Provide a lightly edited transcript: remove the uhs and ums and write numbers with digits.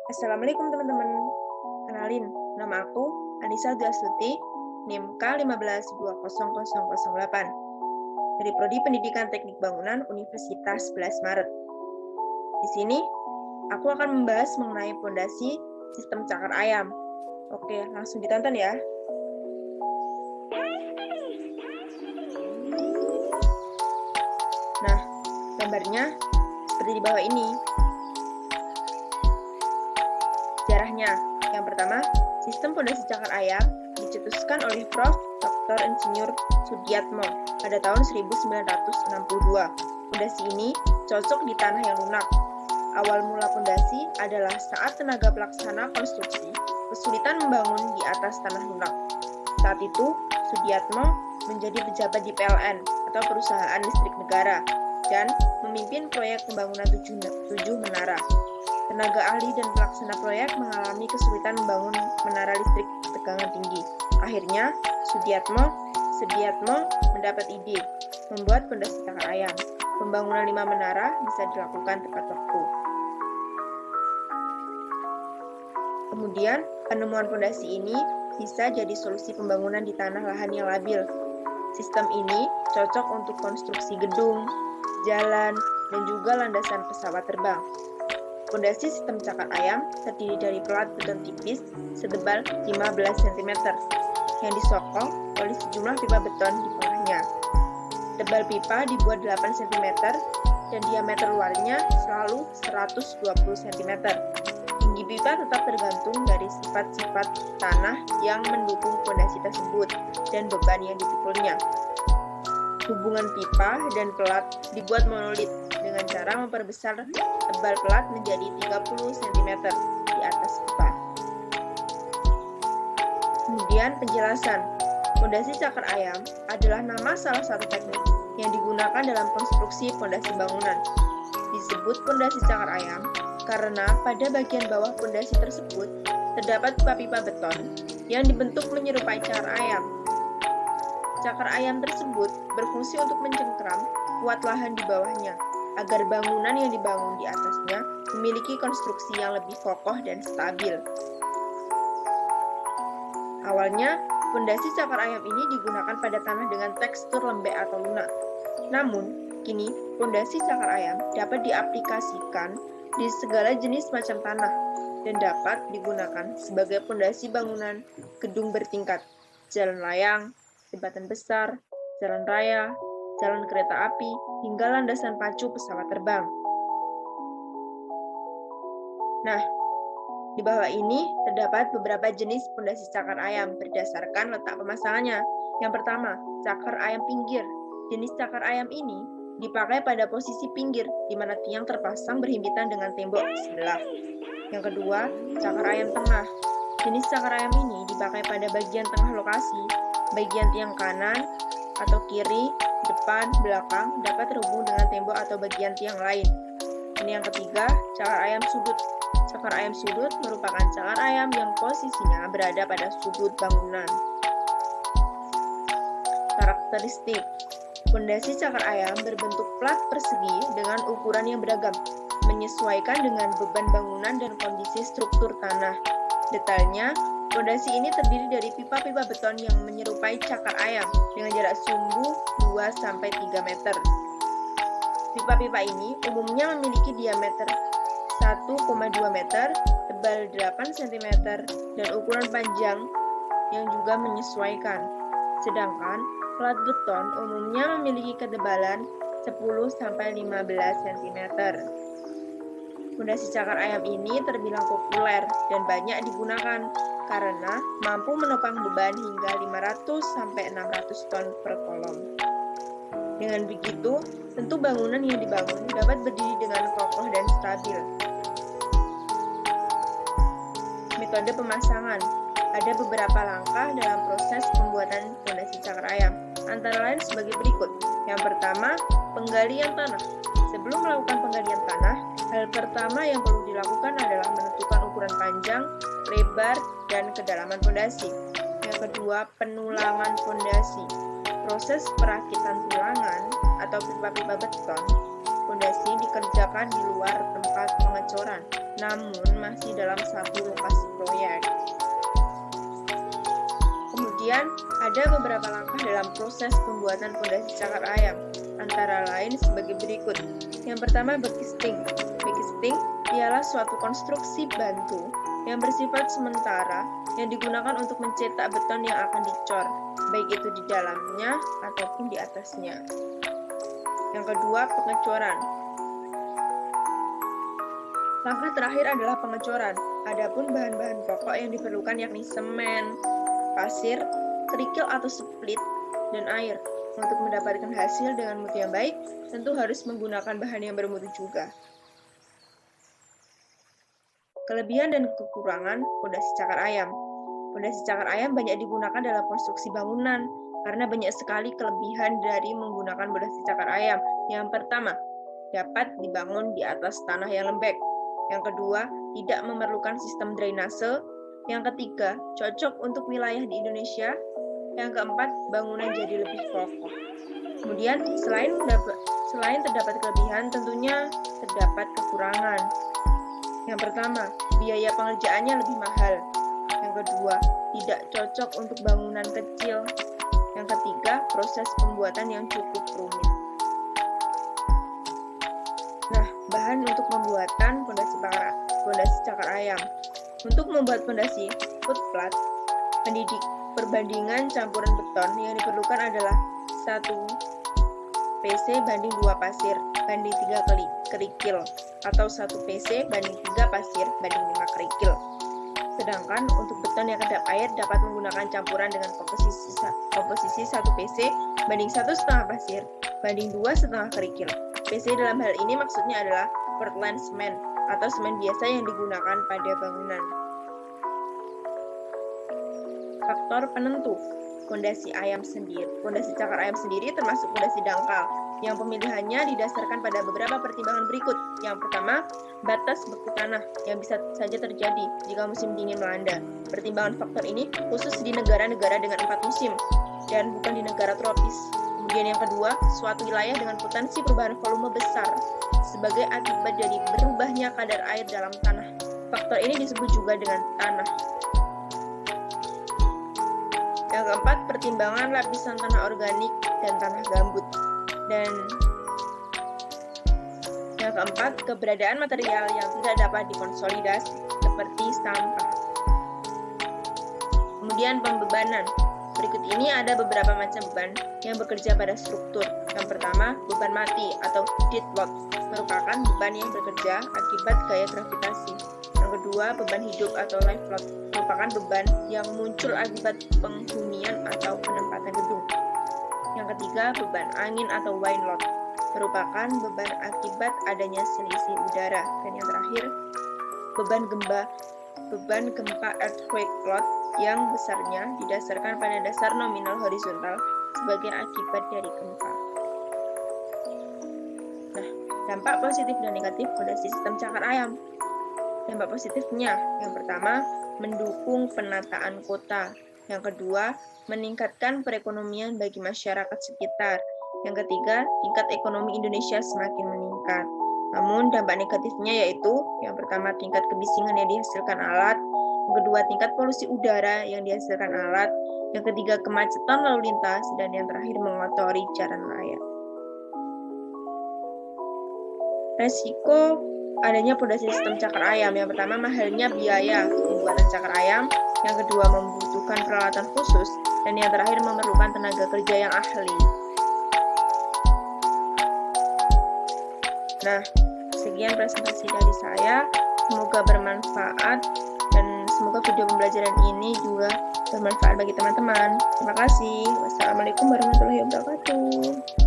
Assalamualaikum teman-teman. Kenalin, nama aku Anissa Dwi NIM K1520008 dari Prodi Pendidikan Teknik Bangunan Universitas 11 Maret. Di sini, aku akan membahas mengenai fondasi sistem cakar ayam. Oke, langsung ditonton ya. Nah, gambarnya seperti di bawah ini. Sejarahnya, yang pertama, sistem fondasi cakar ayam dicetuskan oleh Prof. Dr. Insinyur Sudiatmo pada tahun 1962. Fondasi ini cocok di tanah yang lunak. Awal mula fondasi adalah saat tenaga pelaksana konstruksi kesulitan membangun di atas tanah lunak. Saat itu, Sudiatmo menjadi pejabat di PLN atau Perusahaan Listrik Negara dan memimpin proyek pembangunan 7 menara. Tenaga ahli dan pelaksana proyek mengalami kesulitan membangun menara listrik tegangan tinggi. Akhirnya, Sudiatmo mendapat ide membuat fondasi cakar ayam. Pembangunan 5 menara bisa dilakukan tepat waktu. Kemudian, penemuan fondasi ini bisa jadi solusi pembangunan di tanah lahan yang labil. Sistem ini cocok untuk konstruksi gedung, jalan, dan juga landasan pesawat terbang. Fondasi sistem cakar ayam terdiri dari pelat beton tipis setebal 15 cm yang disokong oleh sejumlah pipa beton di bawahnya. Tebal pipa dibuat 8 cm dan diameter luarnya selalu 120 cm. Tinggi pipa tetap tergantung dari sifat-sifat tanah yang mendukung fondasi tersebut dan beban yang dipikulnya. Hubungan pipa dan pelat dibuat monolit dengan cara memperbesar tebal pelat menjadi 30 cm di atas pipa. Kemudian penjelasan. Fondasi cakar ayam adalah nama salah satu teknik yang digunakan dalam konstruksi fondasi bangunan. Disebut fondasi cakar ayam karena pada bagian bawah fondasi tersebut terdapat pipa-pipa beton yang dibentuk menyerupai cakar ayam. Cakar ayam tersebut berfungsi untuk mencengkram kuat lahan di bawahnya, agar bangunan yang dibangun di atasnya memiliki konstruksi yang lebih kokoh dan stabil. Awalnya, fondasi cakar ayam ini digunakan pada tanah dengan tekstur lembek atau lunak. Namun, kini fondasi cakar ayam dapat diaplikasikan di segala jenis macam tanah dan dapat digunakan sebagai fondasi bangunan gedung bertingkat, jalan layang, jembatan besar, jalan raya, jalan kereta api, hingga landasan pacu pesawat terbang. Nah, di bawah ini terdapat beberapa jenis fondasi cakar ayam berdasarkan letak pemasangannya. Yang pertama, cakar ayam pinggir. Jenis cakar ayam ini dipakai pada posisi pinggir, di mana tiang terpasang berhimpitan dengan tembok sebelah. Yang kedua, cakar ayam tengah. Jenis cakar ayam ini dipakai pada bagian tengah lokasi, bagian tiang kanan atau kiri, depan, belakang dapat terhubung dengan tembok atau bagian tiang lain. Ini yang ketiga, cakar ayam sudut. Cakar ayam sudut merupakan cakar ayam yang posisinya berada pada sudut bangunan. Karakteristik. Fondasi cakar ayam berbentuk plat persegi dengan ukuran yang beragam, menyesuaikan dengan beban bangunan dan kondisi struktur tanah. Detailnya, fondasi ini terdiri dari pipa-pipa beton yang menyerupai cakar ayam dengan jarak sumbu 2-3 meter. Pipa-pipa ini umumnya memiliki diameter 1,2 meter, tebal 8 cm, dan ukuran panjang yang juga menyesuaikan. Sedangkan pelat beton umumnya memiliki ketebalan 10-15 cm. Fondasi cakar ayam ini terbilang populer dan banyak digunakan karena mampu menopang beban hingga 500-600 ton per kolom. Dengan begitu, tentu bangunan yang dibangun dapat berdiri dengan kokoh dan stabil. Metode pemasangan. Ada beberapa langkah dalam proses pembuatan fondasi cakar ayam, antara lain sebagai berikut. Yang pertama, penggalian tanah. Sebelum melakukan penggalian tanah, hal pertama yang perlu dilakukan adalah menentukan ukuran panjang, lebar, dan kedalaman fondasi. Yang kedua, penulangan fondasi. Proses perakitan tulangan atau pipa-pipa beton fondasi dikerjakan di luar tempat pengecoran namun masih dalam satu lokasi proyek. Kemudian, ada beberapa langkah dalam proses pembuatan pondasi cakar ayam, antara lain sebagai berikut. Yang pertama, backcasting. Backcasting ialah suatu konstruksi bantu yang bersifat sementara yang digunakan untuk mencetak beton yang akan dicor, baik itu di dalamnya ataupun di atasnya. Yang kedua, pengecoran. Langkah terakhir adalah pengecoran. Adapun bahan-bahan pokok yang diperlukan yakni semen, pasir, kerikil atau split, dan air. Untuk mendapatkan hasil dengan mutu yang baik, tentu harus menggunakan bahan yang bermutu juga. Kelebihan dan kekurangan pondasi cakar ayam. Pondasi cakar ayam banyak digunakan dalam konstruksi bangunan, karena banyak sekali kelebihan dari menggunakan pondasi cakar ayam. Yang pertama, dapat dibangun di atas tanah yang lembek. Yang kedua, tidak memerlukan sistem drainase. Yang ketiga, cocok untuk wilayah di Indonesia. Yang keempat, bangunan jadi lebih kokoh. Kemudian, selain terdapat kelebihan, tentunya terdapat kekurangan. Yang pertama, biaya pengerjaannya lebih mahal. Yang kedua, tidak cocok untuk bangunan kecil. Yang ketiga, proses pembuatan yang cukup rumit. Nah, bahan untuk pembuatan pondasi cakar ayam. Untuk membuat pondasi footplat, perbandingan campuran beton yang diperlukan adalah 1 PC banding 2 pasir banding 3 kerikil, atau 1 PC banding 3 pasir banding 5 kerikil. Sedangkan untuk beton yang kedap air dapat menggunakan campuran dengan komposisi 1 PC banding 1,5 pasir banding 2,5 kerikil. PC dalam hal ini maksudnya adalah Portland cement atau semen biasa yang digunakan pada bangunan. Faktor penentu pondasi cakar ayam sendiri termasuk pondasi dangkal yang pemilihannya didasarkan pada beberapa pertimbangan berikut. Yang pertama, batas beku tanah yang bisa saja terjadi jika musim dingin melanda. Pertimbangan faktor ini khusus di negara-negara dengan 4 musim dan bukan di negara tropis. Kemudian yang kedua, suatu wilayah dengan potensi perubahan volume besar sebagai akibat dari berubahnya kadar air dalam tanah. Faktor ini disebut juga dengan tanah. Yang keempat, pertimbangan lapisan tanah organik dan tanah gambut. Dan yang keempat, keberadaan material yang tidak dapat dikonsolidasi seperti sampah. Kemudian pembebanan. Berikut ini ada beberapa macam beban yang bekerja pada struktur. Yang pertama, beban mati atau dead load merupakan beban yang bekerja akibat gaya gravitasi. Yang kedua, beban hidup atau life load merupakan beban yang muncul akibat penghunian atau penempatan gedung. Yang ketiga, beban angin atau wind load merupakan beban akibat adanya selisih udara. Dan yang terakhir, beban gempa earthquake load yang besarnya didasarkan pada dasar nominal horizontal sebagai akibat dari gempa. Nah, dampak positif dan negatif pada sistem cakar ayam. Dampak positifnya, yang pertama, mendukung penataan kota. Yang kedua, meningkatkan perekonomian bagi masyarakat sekitar. Yang ketiga, tingkat ekonomi Indonesia semakin meningkat. Namun, dampak negatifnya yaitu, yang pertama, tingkat kebisingan yang dihasilkan alat. Yang kedua, tingkat polusi udara yang dihasilkan alat. Yang ketiga, kemacetan lalu lintas. Dan yang terakhir, mengotori jalan raya. Resiko adanya pondasi sistem cakar ayam. Yang pertama, mahalnya biaya pembuatan cakar ayam. Yang kedua, membutuhkan peralatan khusus. Dan yang terakhir, memerlukan tenaga kerja yang ahli. Nah, sekian presentasi dari saya. Semoga bermanfaat dan semoga video pembelajaran ini juga bermanfaat bagi teman-teman. Terima kasih. Wassalamualaikum warahmatullahi wabarakatuh.